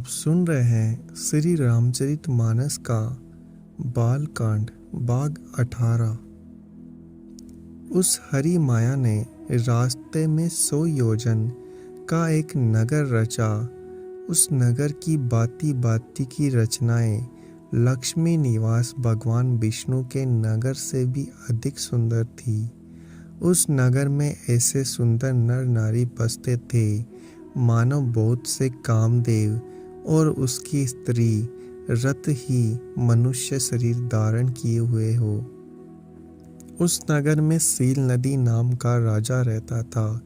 आप सुन रहे हैं श्री रामचरितमानस का बालकांड भाग 18। उस हरी माया ने रास्ते में 100 योजन का एक नगर रचा। उस नगर की बाती बाती की रचनाएं लक्ष्मी निवास भगवान विष्णु के नगर से भी अधिक सुंदर थी। उस नगर में ऐसे सुंदर नर नारी बसते थे मानो बहुत से कामदेव और उसकी स्त्री रत ही मनुष्य शरीर धारण किए हुए हो। उस नगर में सील नदी नाम का राजा रहता था,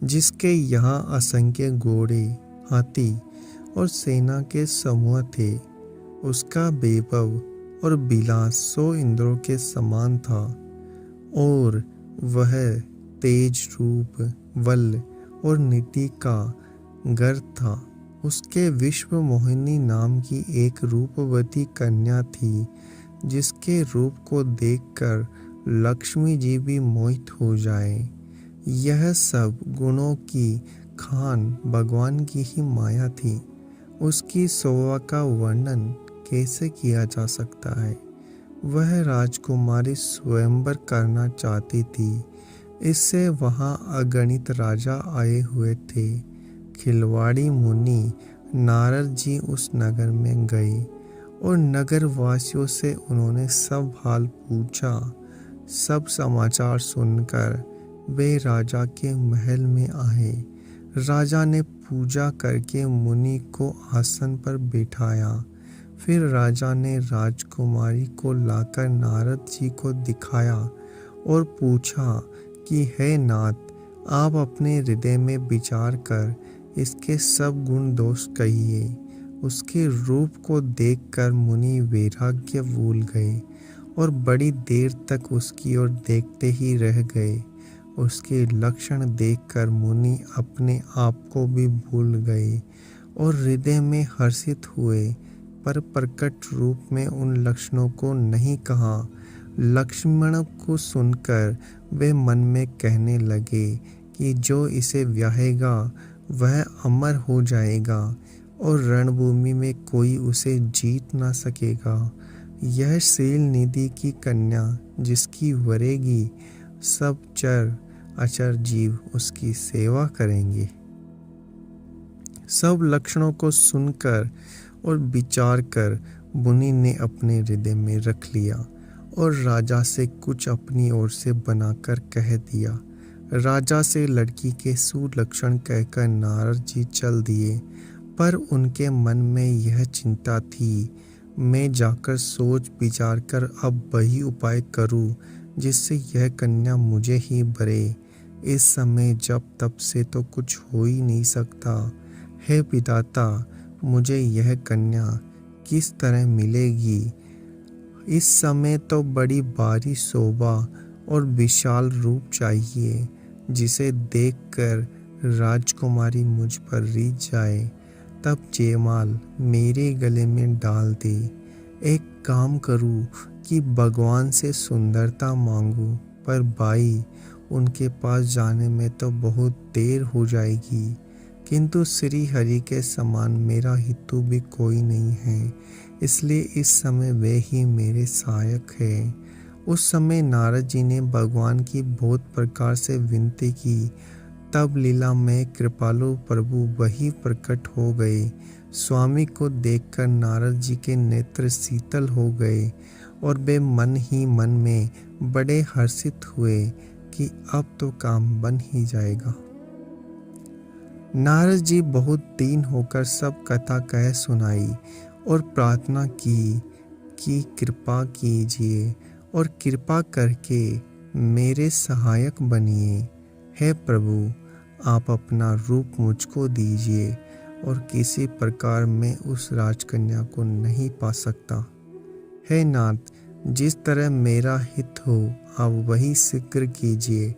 जिसके यहाँ असंख्य घोड़े, हाथी और सेना के समूह थे। उसका वैभव और विलास 100 इंद्रों के समान था और वह तेज रूप, बल और नीति का गर्व था। उसके विश्व मोहिनी नाम की एक रूपवती कन्या थी, जिसके रूप को देखकर लक्ष्मी जी भी मोहित हो जाए। यह सब गुणों की खान भगवान की ही माया थी। उसकी शोभा का वर्णन कैसे किया जा सकता है। वह राजकुमारी स्वयंवर करना चाहती थी। इससे वहां अगणित राजा आए हुए थे। खिलवाड़ी मुनि नारद जी उस नगर में गए और नगर वासियों से उन्होंने सब हाल पूछा। सब समाचार सुनकर वे राजा के महल में आए। राजा ने पूजा करके मुनि को आसन पर बिठाया। फिर राजा ने राजकुमारी को लाकर नारद जी को दिखाया और पूछा कि हे नाथ, आप अपने हृदय में विचार कर इसके सब गुण दोष कहिए। उसके रूप को देखकर मुनि वैराग्य भूल गए और बड़ी देर तक उसकी ओर देखते ही रह गए। उसके लक्षण देखकर मुनि अपने आप को भी भूल गए और हृदय में हर्षित हुए, पर प्रकट रूप में उन लक्षणों को नहीं कहा। लक्ष्मण को सुनकर वे मन में कहने लगे कि जो इसे ब्याहेगा वह अमर हो जाएगा और रणभूमि में कोई उसे जीत ना सकेगा। यह सील निधि की कन्या जिसकी वरेगी, सब चर अचर जीव उसकी सेवा करेंगे। सब लक्षणों को सुनकर और विचार कर मुनि ने अपने हृदय में रख लिया और राजा से कुछ अपनी ओर से बनाकर कह दिया। राजा से लड़की के सुलक्षण कहकर नारद जी चल दिए, पर उनके मन में यह चिंता थी, मैं जाकर सोच विचार कर अब वही उपाय करूं जिससे यह कन्या मुझे ही भरे। इस समय जब तब से तो कुछ हो ही नहीं सकता। हे विधाता, मुझे यह कन्या किस तरह मिलेगी। इस समय तो बड़ी भारी शोभा और विशाल रूप चाहिए, जिसे देखकर राजकुमारी मुझ पर रीझ जाए। तब जयमाल मेरे गले में डाल दे। एक काम करूं कि भगवान से सुंदरता मांगू, पर भाई उनके पास जाने में तो बहुत देर हो जाएगी। किंतु श्री हरि के समान मेरा हितु भी कोई नहीं है, इसलिए इस समय वे ही मेरे सहायक है। उस समय नारद जी ने भगवान की बहुत प्रकार से विनती की। तब लीला में कृपालु प्रभु वही प्रकट हो गए। स्वामी को देखकर नारद जी के नेत्र शीतल हो गए और वे मन ही मन में बड़े हर्षित हुए कि अब तो काम बन ही जाएगा। नारद जी बहुत दीन होकर सब कथा कह सुनाई और प्रार्थना की कि कृपा कीजिए और कृपा करके मेरे सहायक बनिए। हे प्रभु, आप अपना रूप मुझको दीजिए और किसी प्रकार मैं उस राजकन्या को नहीं पा सकता। हे नाथ, जिस तरह मेरा हित हो आप वही शीघ्र कीजिए।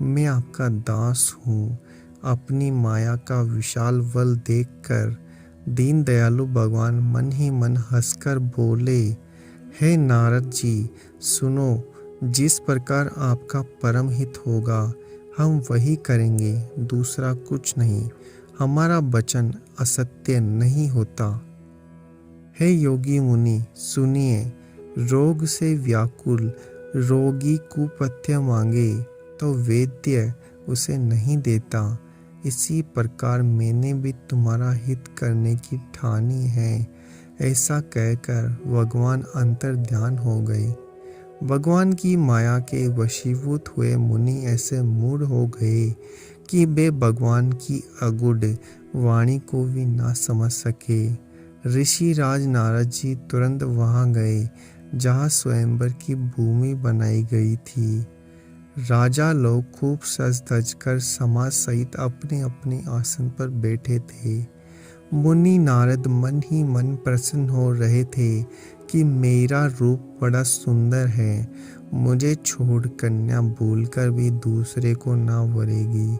मैं आपका दास हूँ। अपनी माया का विशाल बल देखकर दीन दयालु भगवान मन ही मन हंसकर बोले, हे नारद जी, सुनो, जिस प्रकार आपका परम हित होगा हम वही करेंगे, दूसरा कुछ नहीं। हमारा वचन असत्य नहीं होता। हे योगी मुनि सुनिए, रोग से व्याकुल रोगी कुपथ्य मांगे तो वैद्य उसे नहीं देता। इसी प्रकार मैंने भी तुम्हारा हित करने की ठानी है। ऐसा कहकर भगवान अंतर ध्यान हो गए। भगवान की माया के वशीभूत हुए मुनि ऐसे मूढ़ हो गए कि वे भगवान की अगूढ़ वाणी को भी ना समझ सके। ऋषि राज नारद जी तुरंत वहां गए जहाँ स्वयंवर की भूमि बनाई गई थी। राजा लोग खूब सज धज कर समाज सहित अपने अपने आसन पर बैठे थे। मुनि नारद मन ही मन प्रसन्न हो रहे थे कि मेरा रूप बड़ा सुंदर है, मुझे छोड़ कन्या भूलकर भी दूसरे को ना वरेगी।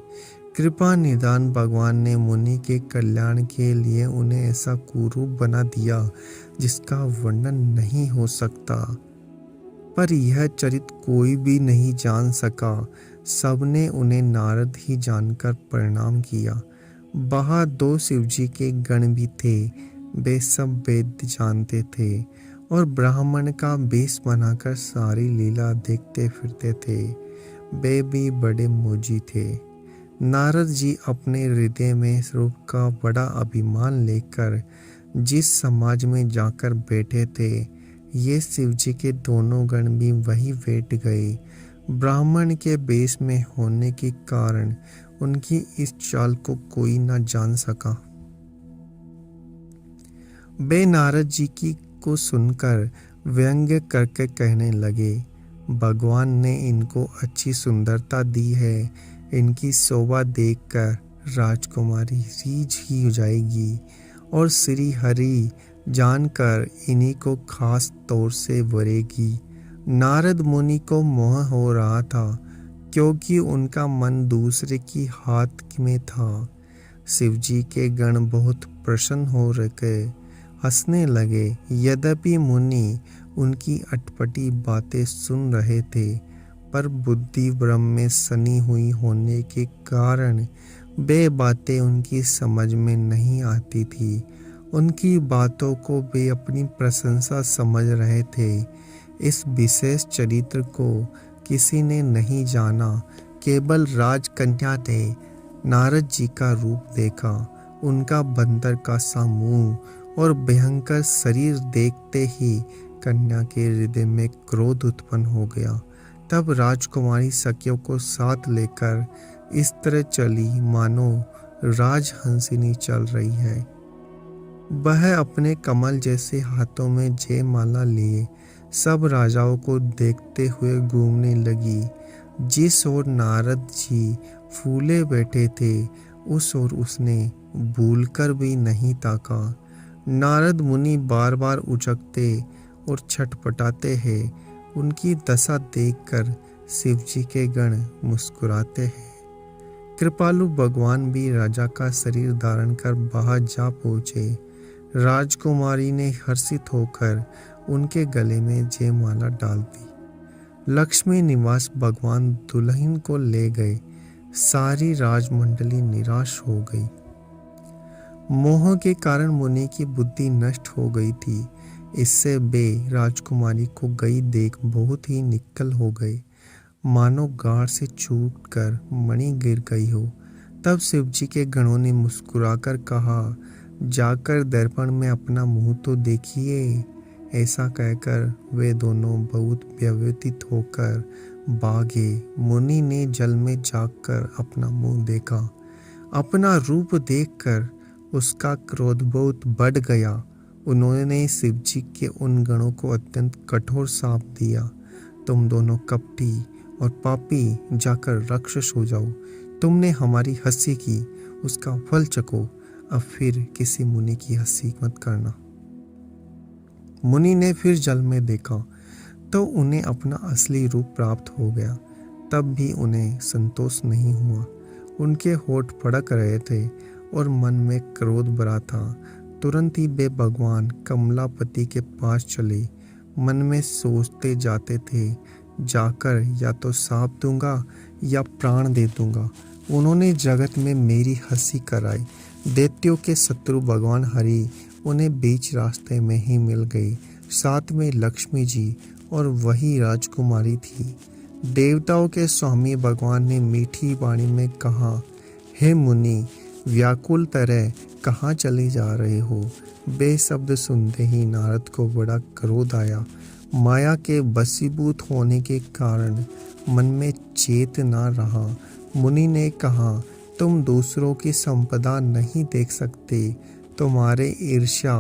कृपा निदान भगवान ने मुनि के कल्याण के लिए उन्हें ऐसा कुरूप बना दिया जिसका वर्णन नहीं हो सकता। पर यह चरित्र कोई भी नहीं जान सका। सबने उन्हें नारद ही जानकर प्रणाम किया। वहाँ 2 शिवजी के गण भी थे। वे सब वेद जानते थे और ब्राह्मण का वेश बनाकर सारी लीला देखते फिरते थे। वे भी बड़े मोजी थे। नारद जी अपने हृदय में रूप का बड़ा अभिमान लेकर जिस समाज में जाकर बैठे थे, ये शिवजी के दोनों गण भी वही बैठ गए। ब्राह्मण के वेश में होने के कारण उनकी इस चाल को कोई न जान सका। वे नारद जी की को सुनकर व्यंग्य करके कहने लगे, भगवान ने इनको अच्छी सुंदरता दी है, इनकी शोभा देखकर राजकुमारी रीझ ही हो जाएगी और श्री हरि जानकर इन्हीं को खास तौर से वरेगी। नारद मुनि को मोह हो रहा था क्योंकि उनका मन दूसरे की हाथ में था। शिवजी के गण बहुत प्रसन्न हो रहे, हंसने लगे। यद्यपि मुनि उनकी अटपटी बातें सुन रहे थे, पर बुद्धि भ्रम में सनी हुई होने के कारण वे बातें उनकी समझ में नहीं आती थी। उनकी बातों को वे अपनी प्रशंसा समझ रहे थे। इस विशेष चरित्र को किसी ने नहीं जाना। केवल राजकन्या ने नारद जी का रूप देखा। उनका बंदर का सा मुंह और भयंकर शरीर देखते ही कन्या के हृदय में क्रोध उत्पन्न हो गया। तब राजकुमारी सखियों को साथ लेकर इस तरह चली मानो राजहंसिनी चल रही है। वह अपने कमल जैसे हाथों में जयमाला लिए सब राजाओं को देखते हुए घूमने लगी। जिस ओर नारद जी फूले बैठे थे उस ओर उसने भूलकर भी नहीं ताका। नारद मुनि बार बार उचकते और छटपटाते हैं। उनकी दशा देखकर शिवजी के गण मुस्कुराते हैं। कृपालु भगवान भी राजा का शरीर धारण कर बाहर जा पहुँचे। राजकुमारी ने हर्षित होकर उनके गले में जयमाला डाल दी। लक्ष्मी निवास भगवान दुल्हन को ले गए। सारी राजमंडली निराश हो गई। मोह के कारण मुनि की बुद्धि नष्ट हो गई थी। इससे वे राजकुमारी को गई देख बहुत ही निक्कल हो गए, मानो गाड़ से छूटकर मणि गिर गई हो। तब शिवजी के गणों ने मुस्कुराकर कहा, जाकर दर्पण में अपना मुंह तो देखिए। ऐसा कहकर वे दोनों बहुत व्यथित होकर भागे। मुनि ने जल में जाकर अपना मुंह देखा। अपना रूप देखकर उसका क्रोध बहुत बढ़ गया। उन्होंने शिवजी के उन गणों को अत्यंत कठोर शाप दिया, तुम दोनों कपटी और पापी जाकर राक्षस हो जाओ। तुमने हमारी हंसी की, उसका फल चखो। अब फिर किसी मुनि की हंसी मत करना। मुनि ने फिर जल में देखा तो उन्हें अपना असली रूप प्राप्त हो गया। तब भी उन्हें संतोष नहीं हुआ। उनके होठ फड़क रहे थे और मन में क्रोध भरा था। तुरंत ही वे भगवान कमलापति के पास चले। मन में सोचते जाते थे, जाकर या तो शाप दूंगा या प्राण दे दूंगा। उन्होंने जगत में मेरी हंसी कराई। दैत्यों के शत्रु भगवान हरि उन्हें बीच रास्ते में ही मिल गई। साथ में लक्ष्मी जी और वही राजकुमारी थी। देवताओं के स्वामी भगवान ने मीठी वाणी में कहा, हे मुनि, व्याकुल तरह कहाँ चले जा रहे हो? बेशब्द सुनते ही नारद को बड़ा क्रोध आया। माया के वशीभूत होने के कारण मन में चेत ना रहा। मुनि ने कहा, तुम दूसरों की संपदा नहीं देख सकते, तुम्हारे ईर्ष्या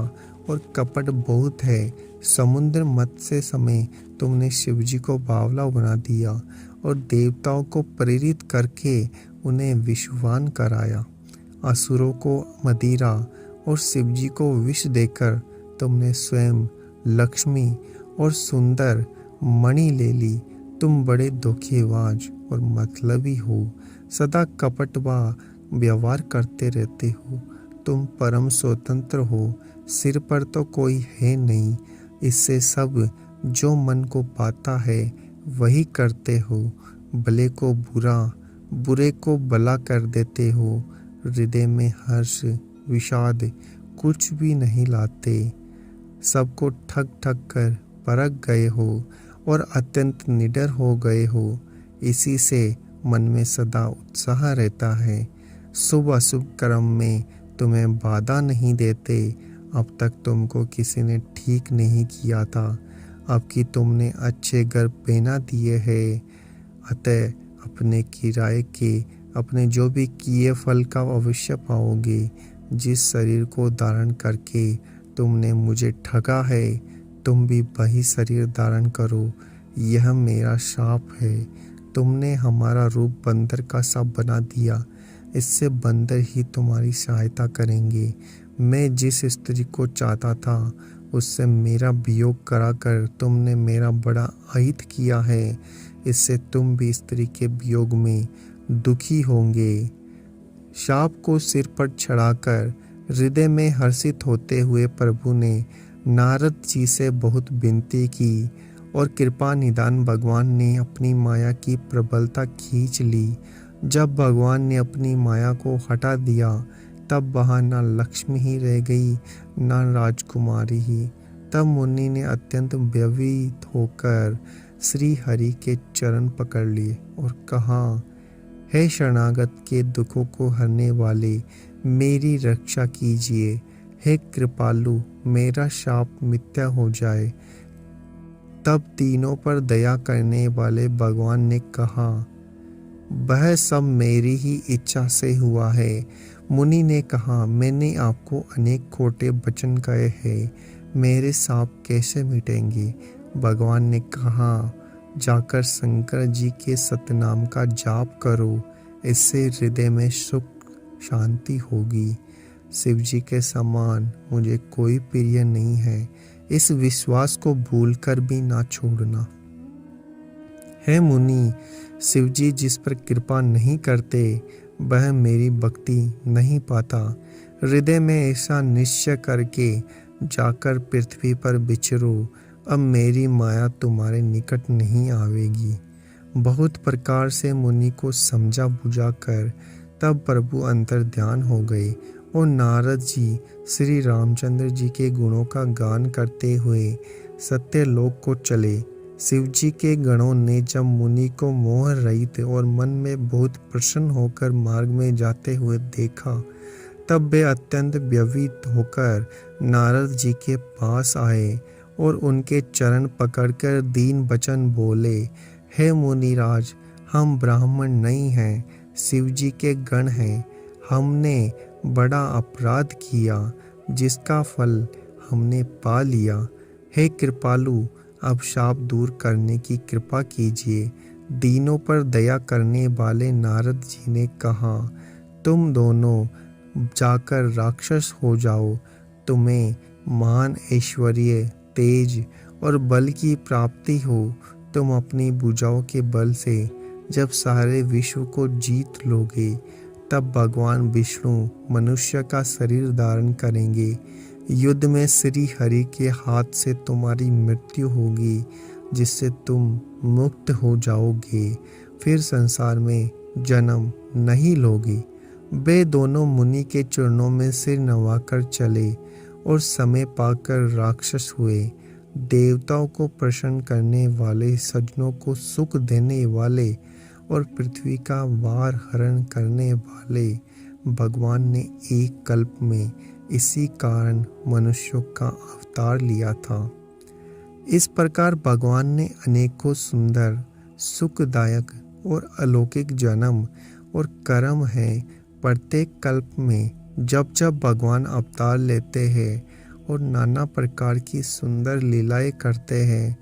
और कपट बहुत है। समुद्र मत्स्य समय तुमने शिवजी को बावला बना दिया और देवताओं को प्रेरित करके उन्हें विषवान कराया। असुरों को मदिरा और शिवजी को विष देकर तुमने स्वयं लक्ष्मी और सुंदर मणि ले ली। तुम बड़े धोखेबाज और मतलबी हो, सदा कपट व व्यवहार करते रहते हो। तुम परम स्वतंत्र हो, सिर पर तो कोई है नहीं। इससे सब जो मन को पाता है वही करते हो। भले को बुरा, बुरे को भला कर देते हो। हृदय में हर्ष विषाद कुछ भी नहीं लाते। सबको ठग ठग कर परख गए हो और अत्यंत निडर हो गए हो। इसी से मन में सदा उत्साह रहता है। शुभ अशुभ कर्म में तुम्हें बाधा नहीं देते। अब तक तुमको किसी ने ठीक नहीं किया था, अब कि तुमने अच्छे घर पहना दिए हैं। अतः अपने किराए के अपने जो भी किए फल का अवश्य पाओगे। जिस शरीर को धारण करके तुमने मुझे ठगा है, तुम भी वही शरीर धारण करो। यह मेरा शाप है। तुमने हमारा रूप बंदर का सा बना दिया। इससे बंदर ही तुम्हारी सहायता करेंगे। मैं जिस स्त्री को चाहता था उससे मेरा वियोग कराकर तुमने मेरा बड़ा अहित किया है। इससे तुम भी स्त्री के वियोग में दुखी होंगे। शाप को सिर पर चढ़ाकर हृदय में हर्षित होते हुए प्रभु ने नारद जी से बहुत विनती की और कृपा निदान भगवान ने अपनी माया की प्रबलता खींच ली। जब भगवान ने अपनी माया को हटा दिया तब वहाँ न लक्ष्मी ही रह गई न राजकुमारी ही। तब मुनि ने अत्यंत भयभीत होकर श्री हरि के चरण पकड़ लिए और कहा, हे शरणागत के दुखों को हरने वाले, मेरी रक्षा कीजिए। हे कृपालु, मेरा शाप मिथ्या हो जाए। तब तीनों पर दया करने वाले भगवान ने कहा, वह सब मेरी ही इच्छा से हुआ है। मुनि ने कहा, मैंने आपको अनेक खोटे वचन कहे हैं, मेरे शाप कैसे मिटेंगे? भगवान ने कहा, जाकर शंकर जी के सतनाम का जाप करो, इससे हृदय में सुख शांति होगी। शिव जी के समान मुझे कोई प्रिय नहीं है, इस विश्वास को भूलकर भी ना छोड़ना। हे मुनि, शिव जी जिस पर कृपा नहीं करते वह मेरी भक्ति नहीं पाता। हृदय में ऐसा निश्चय करके जाकर पृथ्वी पर विचरो। अब मेरी माया तुम्हारे निकट नहीं आवेगी। बहुत प्रकार से मुनि को समझा बुझा कर तब प्रभु अंतर ध्यान हो गए और नारद जी श्री रामचंद्र जी के गुणों का गान करते हुए सत्यलोक को चले। शिव जी के गणों ने जब मुनि को मोह रहित और मन में बहुत प्रसन्न होकर मार्ग में जाते हुए देखा तब वे अत्यंत व्यथित होकर नारद जी के पास आए और उनके चरण पकड़कर दीन वचन बोले, हे मुनिराज, हम ब्राह्मण नहीं हैं, शिव जी के गण हैं। हमने बड़ा अपराध किया जिसका फल हमने पा लिया। हे कृपालु, अब शाप दूर करने की कृपा कीजिए। दीनों पर दया करने वाले नारद जी ने कहा, तुम दोनों जाकर राक्षस हो जाओ। तुम्हें महान ऐश्वर्य, तेज और बल की प्राप्ति हो। तुम अपनी भुजाओं के बल से जब सारे विश्व को जीत लोगे तब भगवान विष्णु मनुष्य का शरीर धारण करेंगे। युद्ध में श्री हरि के हाथ से तुम्हारी मृत्यु होगी जिससे तुम मुक्त हो जाओगे। फिर संसार में जन्म नहीं लोगी। वे दोनों मुनि के चरणों में सिर नवाकर चले और समय पाकर राक्षस हुए। देवताओं को प्रसन्न करने वाले, सज्जनों को सुख देने वाले और पृथ्वी का वार हरण करने वाले भगवान ने एक कल्प में इसी कारण मनुष्यों का अवतार लिया था। इस प्रकार भगवान ने अनेकों सुंदर, सुखदायक और अलौकिक जन्म और कर्म हैं। प्रत्येक कल्प में जब जब भगवान अवतार लेते हैं और नाना प्रकार की सुंदर लीलाएं करते हैं,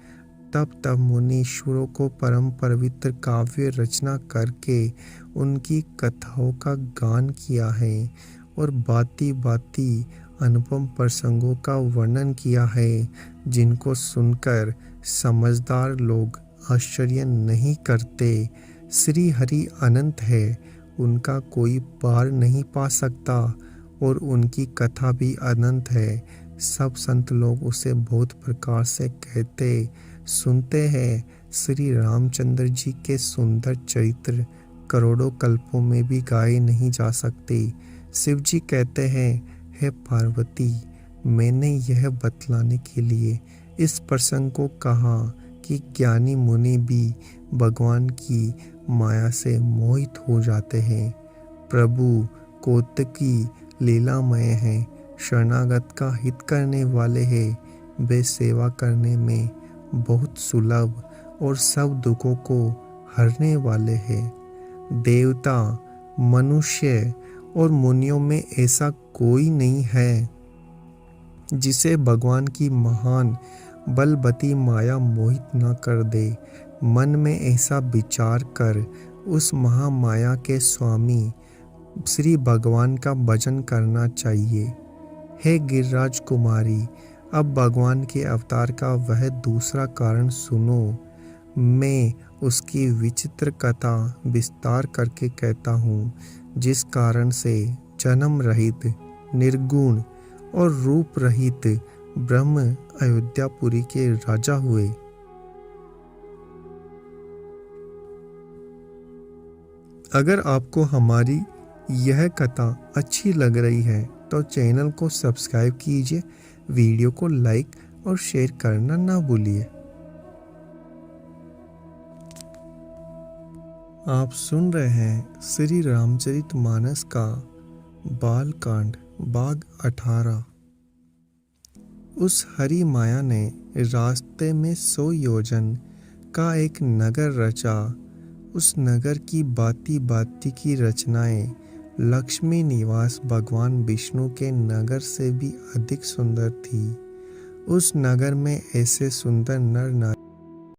तब तब मुनीश्वरों को परम पवित्र काव्य रचना करके उनकी कथाओं का गान किया है और बाती बाती अनुपम प्रसंगों का वर्णन किया है, जिनको सुनकर समझदार लोग आश्चर्य नहीं करते। श्री हरि अनंत है, उनका कोई पार नहीं पा सकता और उनकी कथा भी अनंत है। सब संत लोग उसे बहुत प्रकार से कहते सुनते हैं। श्री रामचंद्र जी के सुंदर चरित्र करोड़ों कल्पों में भी गाए नहीं जा सकते। शिव जी कहते हैं, हे पार्वती, मैंने यह बतलाने के लिए इस प्रसंग को कहा कि ज्ञानी मुनि भी भगवान की माया से मोहित हो जाते हैं। प्रभु कौतकी लीलामय है, शरणागत का हित करने वाले हैं। वे सेवा करने में बहुत सुलभ और सब दुखों को हरने वाले हैं। देवता, मनुष्य और मुनियों में ऐसा कोई नहीं है जिसे भगवान की महान बलवती माया मोहित न कर दे। मन में ऐसा विचार कर उस महामाया के स्वामी श्री भगवान का भजन करना चाहिए। हे गिरिराज कुमारी, अब भगवान के अवतार का वह दूसरा कारण सुनो। मैं उसकी विचित्र कथा विस्तार करके कहता हूँ, जिस कारण से जन्म रहित, निर्गुण और रूप रहित ब्रह्म अयोध्यापुरी के राजा हुए। अगर आपको हमारी यह कथा अच्छी लग रही है तो चैनल को सब्सक्राइब कीजिए, वीडियो को लाइक और शेयर करना ना भूलिए। आप सुन रहे हैं श्री रामचरितमानस का बालकांड भाग 18। उस हरि माया ने रास्ते में 100 योजन का एक नगर रचा। उस नगर की बाती बाती की रचनाएं लक्ष्मी निवास भगवान विष्णु के नगर से भी अधिक सुंदर थी। उस नगर में ऐसे सुंदर नर नारी